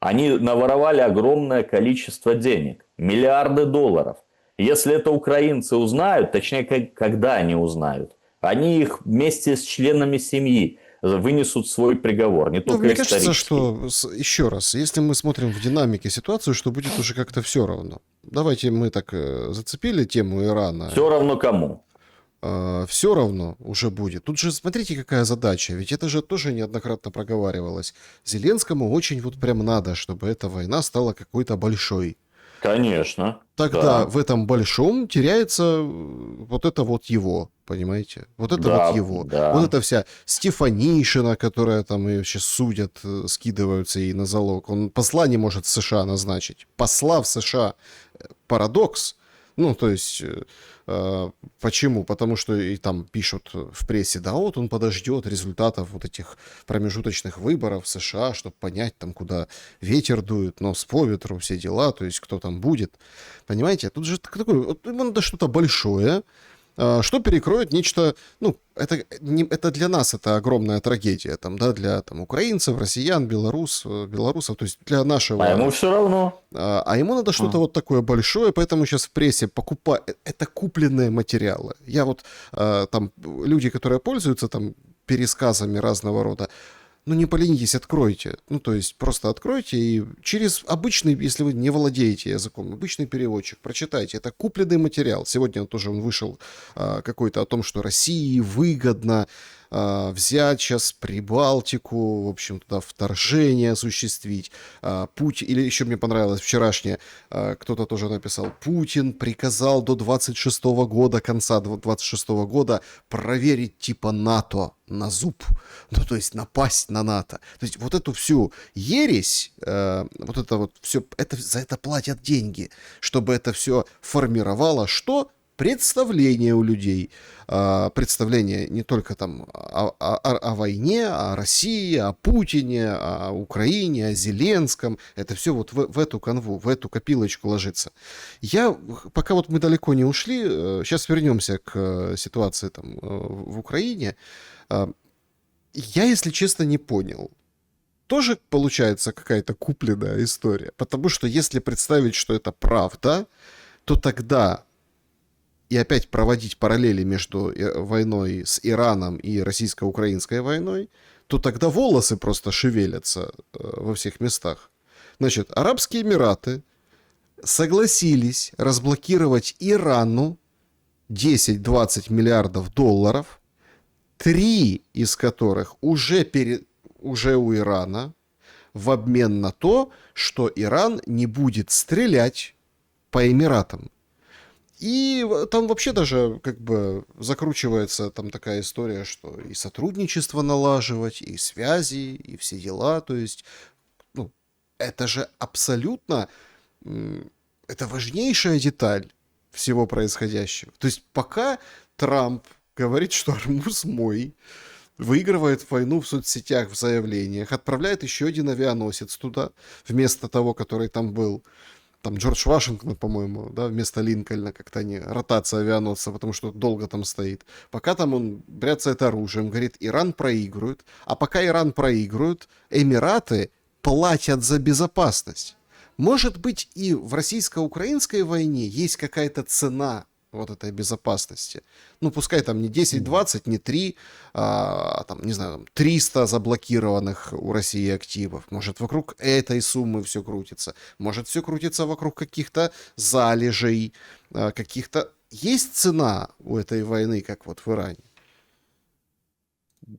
Они наворовали огромное количество денег. Миллиарды долларов. Если это украинцы узнают, точнее, когда они узнают, они их вместе с членами семьи вынесут свой приговор, не только мне исторический. кажется, что, еще раз, если мы смотрим в динамике ситуацию, что будет уже как-то все равно. Давайте мы так зацепили тему Ирана. Все равно кому? Все равно уже будет. Тут же смотрите, какая задача. Ведь это же тоже неоднократно проговаривалось. Зеленскому очень вот прям надо, чтобы эта война стала какой-то большой. Конечно. Тогда да. в этом большом теряется вот это вот его, понимаете? Вот это Да, вот его. да. Вот эта вся Стефанишина, которая там ее сейчас судят, скидываются ей на залог. Он посла не может в США назначить. Посла в США. Парадокс. Ну, то есть, почему? Потому что и там пишут в прессе, да вот он подождет результатов вот этих промежуточных выборов в США, чтобы понять там, куда ветер дует, нос по ветру, все дела, то есть, кто там будет. Понимаете? Тут же такое, вот ему надо что-то большое, что перекроет нечто, ну, это для нас это огромная трагедия, там, да, для там, украинцев, россиян, белорусов, то есть для нашего... А ему все равно. А ему надо что-то вот такое большое, поэтому сейчас в прессе покупают... Это купленные материалы. Я вот, там, люди, которые пользуются там пересказами разного рода, ну, не поленитесь, откройте. Ну, то есть, просто откройте и через обычный, если вы не владеете языком, обычный переводчик, прочитайте. Это купленный материал. Сегодня тоже он вышел какой-то о том, что России выгодно взять сейчас Прибалтику, в общем, туда вторжение осуществить. Путин, или еще мне понравилось вчерашнее, кто-то тоже написал, Путин приказал до 26 года, конца 26 года проверить типа НАТО на зуб, ну, то есть напасть на НАТО. То есть вот эту всю ересь, вот это вот все, за это платят деньги, чтобы это все формировало что? Представление у людей. Представление не только там о войне, о России, о Путине, о Украине, о Зеленском. Это все вот в эту канву, в эту копилочку ложится. Пока вот мы далеко не ушли, сейчас вернемся к ситуации там в Украине. Я, если честно, не понял. Тоже получается какая-то купленная история. Потому что если представить, что это правда, то тогда и опять проводить параллели между войной с Ираном и российско-украинской войной, то тогда волосы просто шевелятся во всех местах. Значит, Арабские Эмираты согласились разблокировать Ирану 10-20 миллиардов долларов, 3 из которых уже у Ирана, в обмен на то, что Иран не будет стрелять по Эмиратам. И там вообще даже как бы закручивается там такая история, что и сотрудничество налаживать, и связи, и все дела. То есть, ну, это же абсолютно, это важнейшая деталь всего происходящего. То есть пока Трамп говорит, что Армуз мой, выигрывает войну в соцсетях, в заявлениях, отправляет еще один авианосец туда, вместо того, который там был. Там Джордж Вашингтон, по-моему, да, вместо Линкольна как-то они, ротация авианосца, потому что долго там стоит. Пока там он бряцает оружием, говорит, Иран проигрывает. А пока Иран проигрывает, Эмираты платят за безопасность. Может быть, и в российско-украинской войне есть какая-то цена вот этой безопасности. Ну, пускай там не 10-20, не 3, а там, не знаю, там 300 заблокированных у России активов. Может, вокруг этой суммы все крутится. Может, все крутится вокруг каких-то залежей, каких-то... Есть цена у этой войны, как вот в Иране?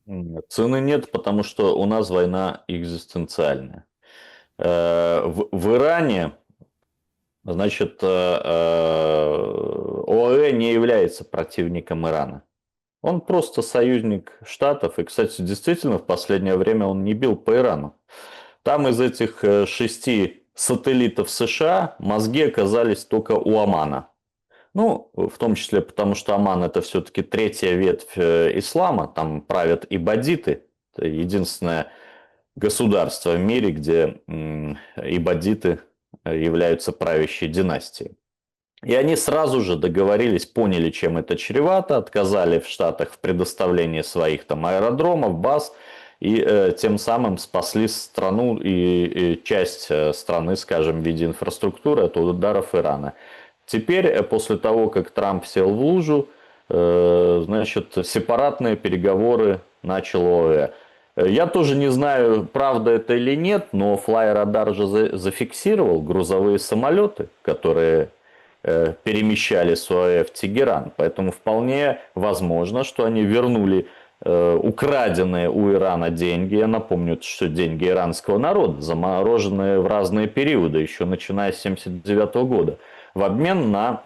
Нет, цены нет, потому что у нас война экзистенциальная. В Иране, значит, ОАЭ не является противником Ирана. Он просто союзник Штатов. И, кстати, действительно, в последнее время он не бил по Ирану. Там из этих 6 сателлитов США мозги оказались только у Омана. Ну, в том числе потому, что Оман это все-таки третья ветвь ислама. Там правят ибадиты. Это единственное государство в мире, где ибадиты являются правящей династией. И они сразу же договорились, поняли, чем это чревато, отказали в Штатах в предоставлении своих там аэродромов, баз, и тем самым спасли страну и часть страны, скажем, в виде инфраструктуры от ударов Ирана. Теперь, после того, как Трамп сел в лужу, значит, сепаратные переговоры начал ОАЭ. Я тоже не знаю, правда это или нет, но FlyRadar же зафиксировал грузовые самолеты, которые перемещали с ОАЭ в Тегеран. Поэтому вполне возможно, что они вернули украденные у Ирана деньги. Я напомню, что деньги иранского народа, замороженные в разные периоды, еще начиная с 1979 года, в обмен на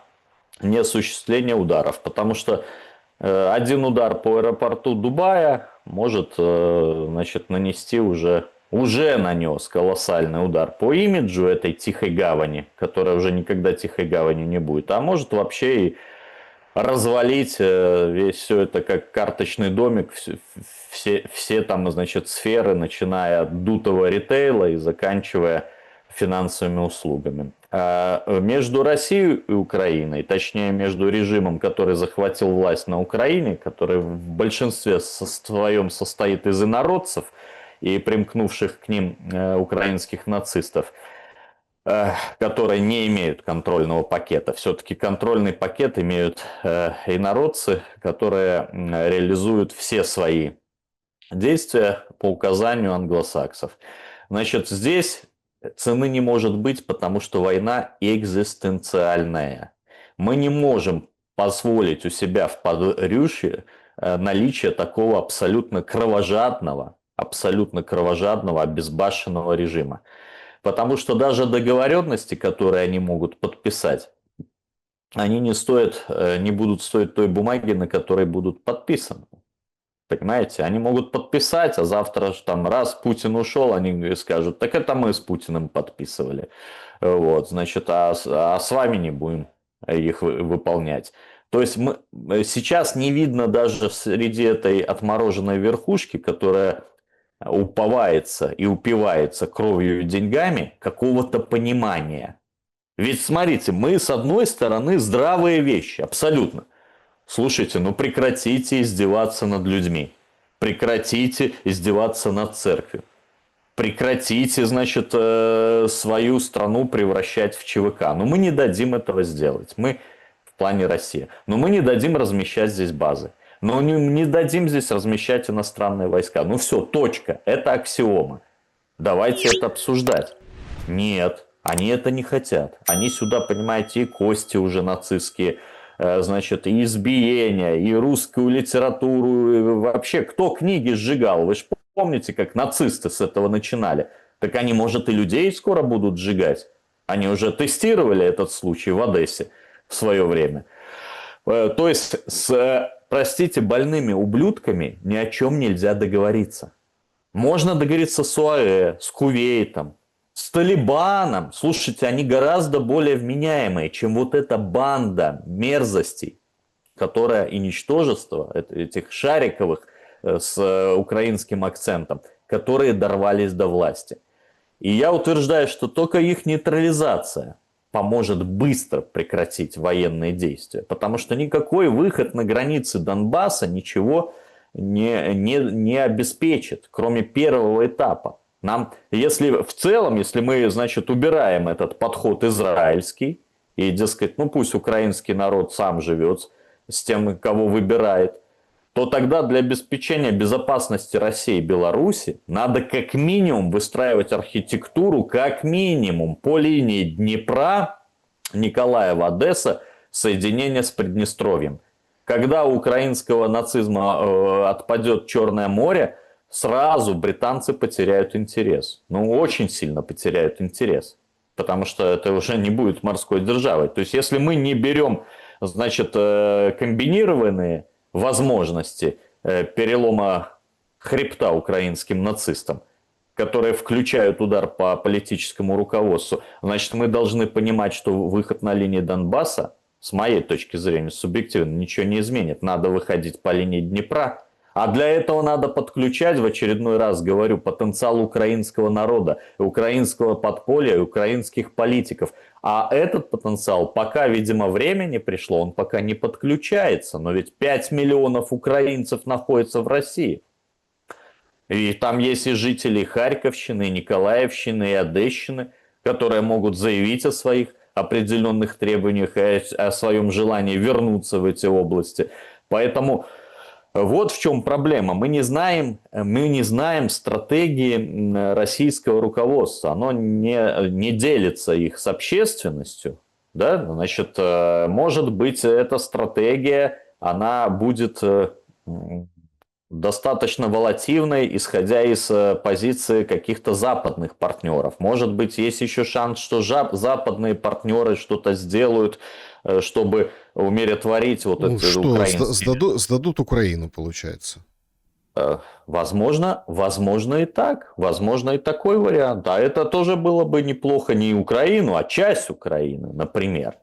неосуществление ударов. Потому что один удар по аэропорту Дубая может, значит, нанести уже нанес колоссальный удар по имиджу этой тихой гавани, которая уже никогда тихой гаванью не будет, а может вообще и развалить весь все это как карточный домик, все там, значит, сферы, начиная от дутого ритейла и заканчивая финансовыми услугами. А между Россией и Украиной, точнее между режимом, который захватил власть на Украине, который в большинстве своем состоит из инородцев и примкнувших к ним украинских нацистов, которые не имеют контрольного пакета. Все-таки контрольный пакет имеют инородцы, которые реализуют все свои действия по указанию англосаксов. Значит, здесь цены не может быть, потому что война экзистенциальная. Мы не можем позволить у себя в Подрюще наличие такого абсолютно кровожадного, обезбашенного режима. Потому что даже договоренности, которые они могут подписать, они не будут стоить той бумаги, на которой будут подписаны. Понимаете, они могут подписать, а завтра там раз Путин ушел, они скажут, так это мы с Путиным подписывали. Вот, значит, а с вами не будем их выполнять. То есть сейчас не видно даже среди этой отмороженной верхушки, которая уповается и упивается кровью и деньгами, какого-то понимания. Ведь смотрите, мы с одной стороны здравые вещи, абсолютно. Слушайте, ну прекратите издеваться над людьми. Прекратите издеваться над церковью. Прекратите, значит, свою страну превращать в ЧВК. Но мы не дадим этого сделать. Мы в плане России. Но мы не дадим размещать здесь базы. Но не дадим здесь размещать иностранные войска. Ну все, точка. Это аксиома. Давайте это обсуждать. Нет, они это не хотят. Они сюда, понимаете, и кости уже нацистские, значит, и избиения, и русскую литературу. И вообще, кто книги сжигал? Вы же помните, как нацисты с этого начинали? Так они, может, и людей скоро будут сжигать. Они уже тестировали этот случай в Одессе в свое время. То есть с, простите, больными ублюдками ни о чем нельзя договориться. Можно договориться с ОАЭ, с Кувейтом, с Талибаном. Слушайте, они гораздо более вменяемые, чем вот эта банда мерзостей, которая и ничтожество этих шариковых с украинским акцентом, которые дорвались до власти. И я утверждаю, что только их нейтрализация поможет быстро прекратить военные действия. Потому что никакой выход на границы Донбасса ничего не обеспечит, кроме первого этапа. Нам, если в целом, если мы, значит, убираем этот подход израильский, и, дескать, ну пусть украинский народ сам живет с тем, кого выбирает, то тогда для обеспечения безопасности России и Беларуси надо как минимум выстраивать архитектуру, как минимум по линии Днепра, Николаева, Одесса, соединение с Приднестровьем. Когда у украинского нацизма отпадет Черное море, сразу британцы потеряют интерес. Ну, очень сильно потеряют интерес. Потому что это уже не будет морской державой. То есть, если мы не берем, значит, комбинированные возможности перелома хребта украинским нацистам, которые включают удар по политическому руководству, значит, мы должны понимать, что выход на линии Донбасса, с моей точки зрения, субъективно, ничего не изменит. Надо выходить по линии Днепра. А для этого надо подключать, в очередной раз говорю, потенциал украинского народа, украинского подполья и украинских политиков. А этот потенциал, пока, видимо, время не пришло, он пока не подключается. Но ведь 5 миллионов украинцев находятся в России. И там есть и жители Харьковщины, и Николаевщины, и Одещины, которые могут заявить о своих определенных требованиях и о своем желании вернуться в эти области. Поэтому вот в чем проблема. Мы не знаем стратегии российского руководства. Оно не делится их с общественностью. Да? Значит, может быть, эта стратегия, она будет достаточно волатильной, исходя из позиции каких-то западных партнеров. Может быть, есть еще шанс, что западные партнеры что-то сделают, чтобы умиротворить вот Ну это что, украинские... сдадут Украину, получается. Возможно и так. Возможно и такой вариант. А это тоже было бы неплохо не Украину, а часть Украины, например.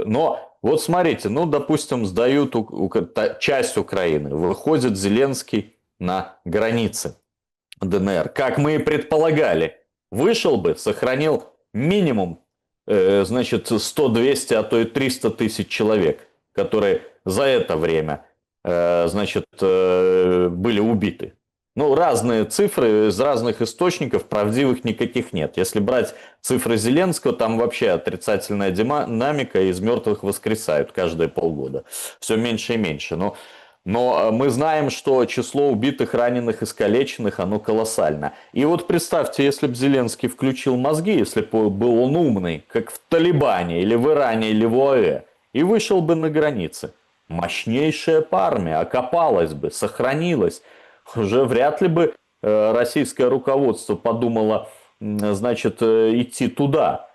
Но вот смотрите, ну, допустим, сдают часть Украины. Выходит Зеленский на границы ДНР. Как мы и предполагали. Вышел бы, сохранил минимум, значит, 100, 200, а то и 300 тысяч человек, которые за это время, значит, были убиты. Ну, разные цифры из разных источников, правдивых никаких нет. Если брать цифры Зеленского, там вообще отрицательная динамика, из мертвых воскресают каждые полгода. Все меньше и меньше. Но мы знаем, что число убитых, раненых, искалеченных, оно колоссально. И вот представьте, если бы Зеленский включил мозги, если бы был он умный, как в Талибане, или в Иране, или в ОАЭ, и вышел бы на границы. Мощнейшая армия окопалась бы, сохранилась. Уже вряд ли бы российское руководство подумало, значит, идти туда.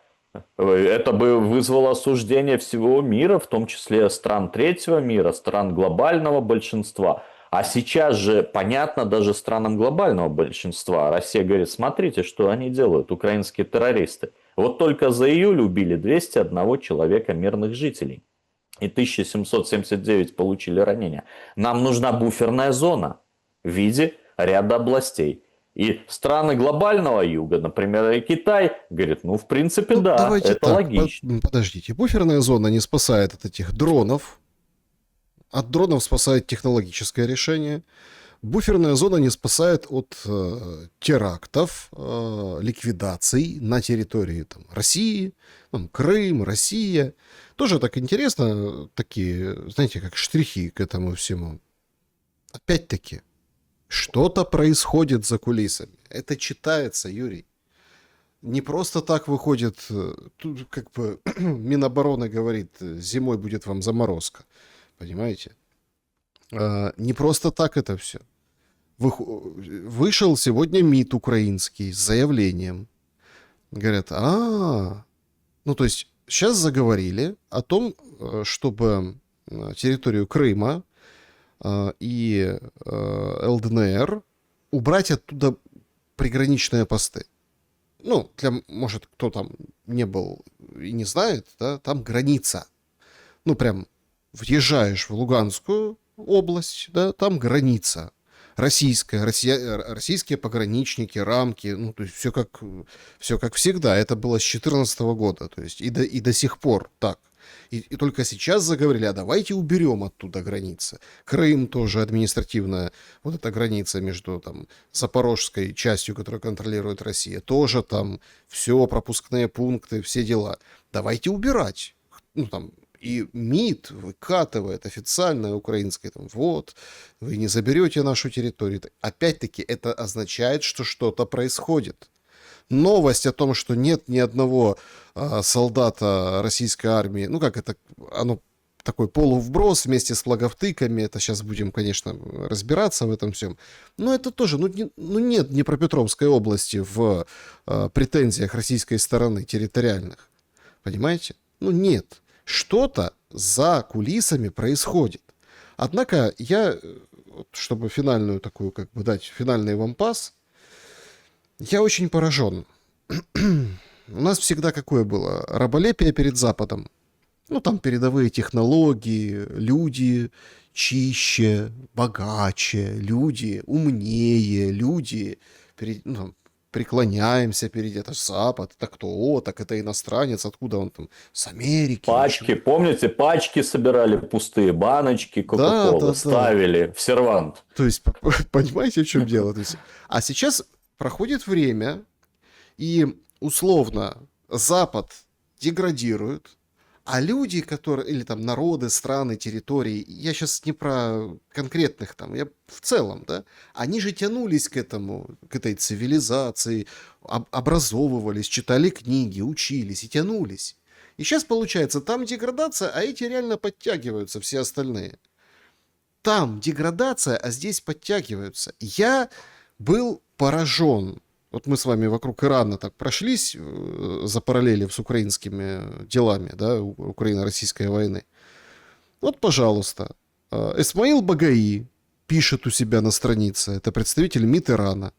Это бы вызвало осуждение всего мира, в том числе стран третьего мира, стран глобального большинства. А сейчас же понятно даже странам глобального большинства. Россия говорит, смотрите, что они делают, украинские террористы. Вот только за июль убили 201 человека мирных жителей. И 1779 получили ранения. Нам нужна буферная зона в виде ряда областей. И страны глобального юга, например, и Китай, говорят, ну, в принципе, да, Давайте это так, логично. подождите. Буферная зона не спасает от этих дронов. От дронов спасает технологическое решение. Буферная зона не спасает от терактов, ликвидаций на территории там, России, там, Крым, Россия. Тоже так интересно, такие, знаете, как штрихи к этому всему. Опять-таки, что-то происходит за кулисами. Это читается, Юрий. Не просто так выходит, тут как бы Минобороны говорит, зимой будет вам заморозка. Понимаете? Не просто так это все. Вышел сегодня МИД украинский с заявлением. Говорят, ну то есть сейчас заговорили о том, чтобы территорию Крыма и ЛДНР убрать оттуда приграничные посты. Ну, может, кто там не был и не знает, да, там граница. Ну, прям въезжаешь в Луганскую область, да, там граница. Российские пограничники, рамки, ну, то есть все как всегда. Это было с 2014 года, то есть и до сих пор так. И только сейчас заговорили, а давайте уберем оттуда границы. Крым тоже административная, вот эта граница между там Запорожской частью, которую контролирует Россия, тоже там все, пропускные пункты, все дела. Давайте убирать. Ну там, и МИД выкатывает официальное украинское, там, вот, вы не заберете нашу территорию. Опять-таки, это означает, что что-то происходит. Новость о том, что нет ни одного солдата российской армии, ну как это, оно такой полувброс вместе с флаговтыками, это сейчас будем, конечно, разбираться в этом всем, но это тоже, нет Днепропетровской области в претензиях российской стороны территориальных, понимаете? Ну нет, что-то за кулисами происходит. Однако я, чтобы финальную такую, как бы дать финальный вам пас, я очень поражен. У нас всегда какое было? Раболепие перед Западом. Ну, там передовые технологии, люди чище, богаче, люди умнее, люди преклоняемся перед это Запад. Это кто? Так это иностранец. Откуда он там? С Америки. Пачки, помните, пачки собирали пустые, баночки Кока-Колы, ставили в сервант. То есть, понимаете, в чем дело? То есть, а сейчас проходит время, и условно Запад деградирует, а люди, которые, или там народы, страны, территории, я сейчас не про конкретных там, я в целом, да, они же тянулись к этому, к этой цивилизации, образовывались, читали книги, учились и тянулись. И сейчас получается, там деградация, а эти реально подтягиваются, все остальные. Там деградация, а здесь подтягиваются. Я был поражен. Вот мы с вами вокруг Ирана так прошлись, запараллелив с украинскими делами, да, Украино-российской войны. Вот, пожалуйста, Эсмаил Багаи пишет у себя на странице, это представитель МИД Ирана.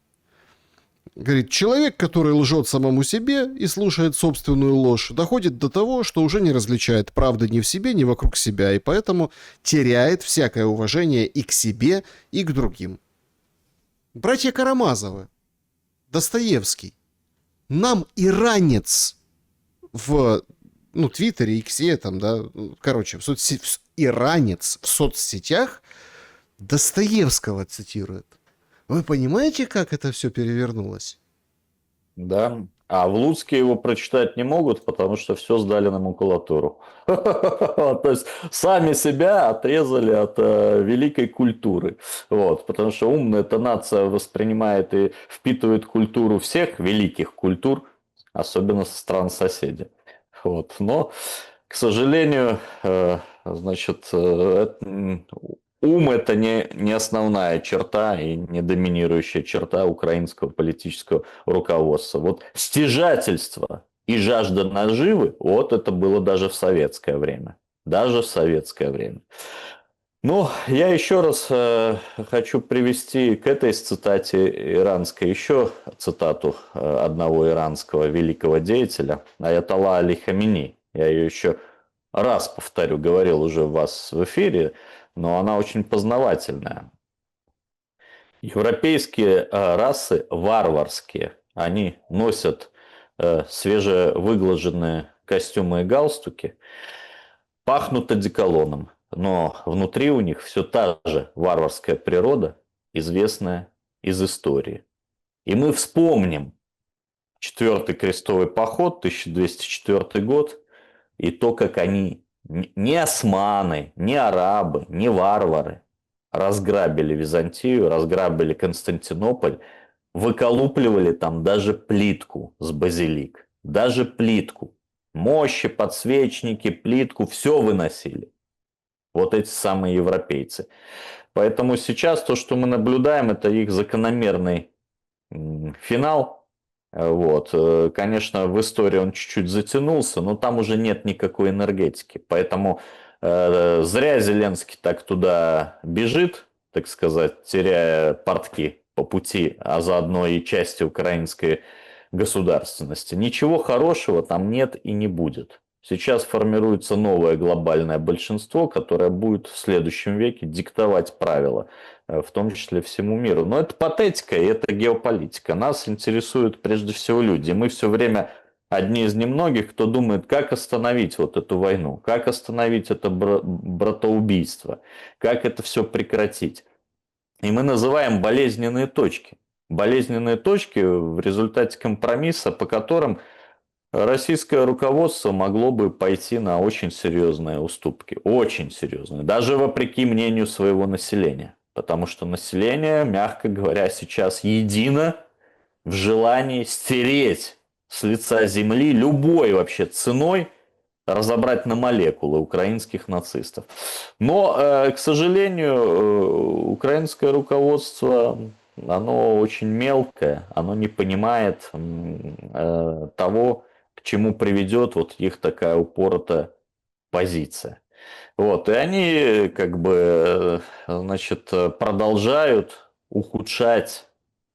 Говорит, человек, который лжет самому себе и слушает собственную ложь, доходит до того, что уже не различает правды ни в себе, ни вокруг себя, и поэтому теряет всякое уважение и к себе, и к другим. Братья Карамазовы, Достоевский. Нам иранец в Твиттере, Иксе, там, да, короче, иранец в соцсетях Достоевского цитирует. Вы понимаете, как это все перевернулось? Да. А в Луцке его прочитать не могут, потому что все сдали на макулатуру. То есть сами себя отрезали от великой культуры. Вот. Потому что умная эта нация воспринимает и впитывает культуру всех великих культур, особенно со стран соседей. Вот. Но, к сожалению, значит, ум – это не основная черта и не доминирующая черта украинского политического руководства. Вот стяжательство и жажда наживы, вот это было даже в советское время. Даже в советское время. Ну, я еще раз хочу привести к этой цитате иранской еще цитату одного иранского великого деятеля, аятолла Али Хамини. Я ее еще раз повторю, говорил уже у вас в эфире, но она очень познавательная. Европейские расы варварские. Они носят свежевыглаженные костюмы и галстуки, пахнут одеколоном, но внутри у них все та же варварская природа, известная из истории. И мы вспомним 4-й крестовый поход, 1204 год, и то, как они, не османы, не арабы, не варвары, разграбили Византию, разграбили Константинополь, выколупливали там даже плитку с базилик. Даже плитку. Мощи, подсвечники, плитку, все выносили. Вот эти самые европейцы. Поэтому сейчас то, что мы наблюдаем, это их закономерный финал. Вот. Конечно, в истории он чуть-чуть затянулся, но там уже нет никакой энергетики. Поэтому зря Зеленский так туда бежит, так сказать, теряя портки по пути, а заодно и части украинской государственности. Ничего хорошего там нет и не будет. Сейчас формируется новое глобальное большинство, которое будет в следующем веке диктовать правила, в том числе всему миру. Но это патетика и это геополитика. Нас интересуют прежде всего люди. Мы все время одни из немногих, кто думает, как остановить вот эту войну, как остановить это братоубийство, как это все прекратить. И мы называем болезненные точки. Болезненные точки в результате компромисса, по которым российское руководство могло бы пойти на очень серьезные уступки. Очень серьезные. Даже вопреки мнению своего населения. Потому что население, мягко говоря, сейчас едино в желании стереть с лица земли любой вообще ценой, разобрать на молекулы украинских нацистов. Но, к сожалению, украинское руководство, оно очень мелкое, оно не понимает того, к чему приведет вот их такая упоротая позиция. Вот, и они как бы, значит, продолжают ухудшать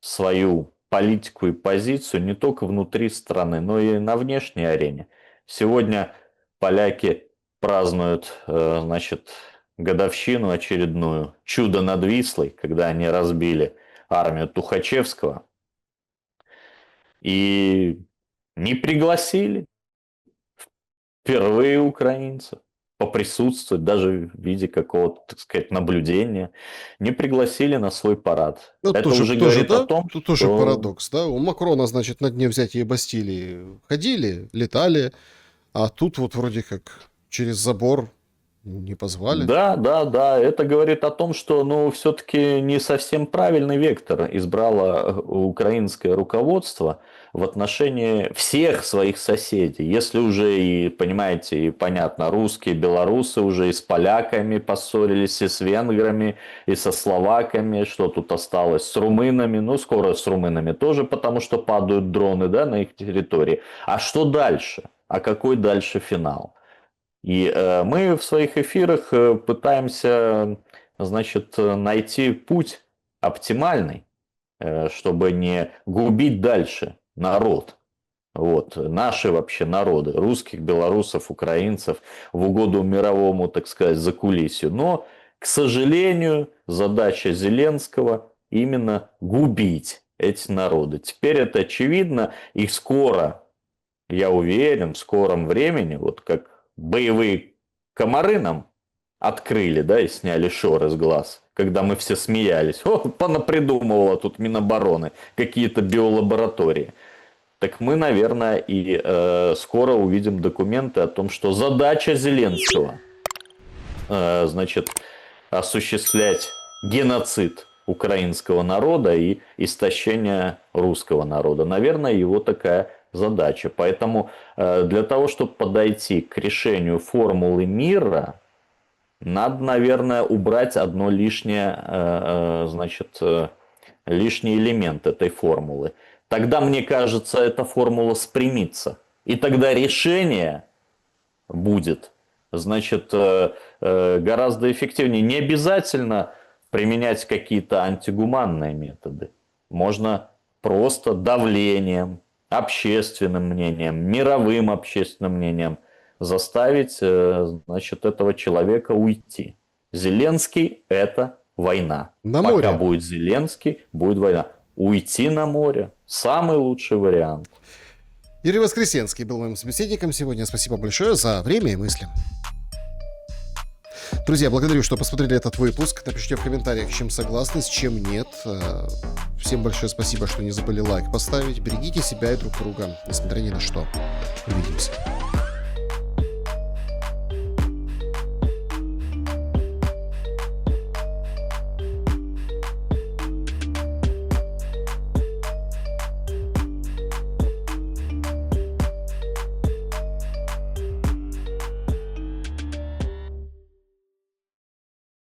свою политику и позицию не только внутри страны, но и на внешней арене. Сегодня поляки празднуют, значит, годовщину очередную, чудо над Вислой, когда они разбили армию Тухачевского. И не пригласили впервые украинцев поприсутствовать, даже в виде какого-то, так сказать, наблюдения. Не пригласили на свой парад. Ну, Это тоже, уже тоже, говорит да? о том, Тут тоже что... парадокс, да? У Макрона, значит, на дне взятия Бастилии ходили, летали, а тут вот вроде как через забор не позвали. Да, да, да. Это говорит о том, что, ну, все-таки не совсем правильный вектор избрало украинское руководство в отношении всех своих соседей. Если уже и, понимаете, и понятно, русские, белорусы уже и с поляками поссорились, и с венграми, и со словаками, что тут осталось с румынами, ну, скоро с румынами тоже, потому что падают дроны, да, на их территории. А что дальше? А какой дальше финал? И мы в своих эфирах пытаемся, значит, найти путь оптимальный, чтобы не губить дальше народ. Вот, наши вообще народы, русских, белорусов, украинцев, в угоду мировому, так сказать, закулисью. Но, к сожалению, задача Зеленского именно губить эти народы. Теперь это очевидно, и скоро, я уверен, в скором времени, вот как боевые комары нам открыли, да, и сняли шоры с глаз, когда мы все смеялись. О, понапридумывала тут Минобороны какие-то биолаборатории. Так мы, наверное, и скоро увидим документы о том, что задача Зеленского, значит, осуществлять геноцид украинского народа и истощение русского народа. Наверное, его такая задача. Поэтому для того, чтобы подойти к решению формулы мира, надо, наверное, убрать одно лишнее, значит, лишний элемент этой формулы. Тогда, мне кажется, эта формула спрямится. И тогда решение будет, значит, гораздо эффективнее. Не обязательно применять какие-то антигуманные методы. Можно просто давлением, общественным мнением, мировым общественным мнением заставить, значит, этого человека уйти. Зеленский – это война. На Пока море. будет Зеленский, будет война. Уйти на море – самый лучший вариант. Юрий Воскресенский был моим собеседником сегодня. Спасибо большое за время и мысли. Друзья, благодарю, что посмотрели этот выпуск. Напишите в комментариях, с чем согласны, с чем нет. Всем большое спасибо, что не забыли лайк поставить. Берегите себя и друг друга, несмотря ни на что. Увидимся.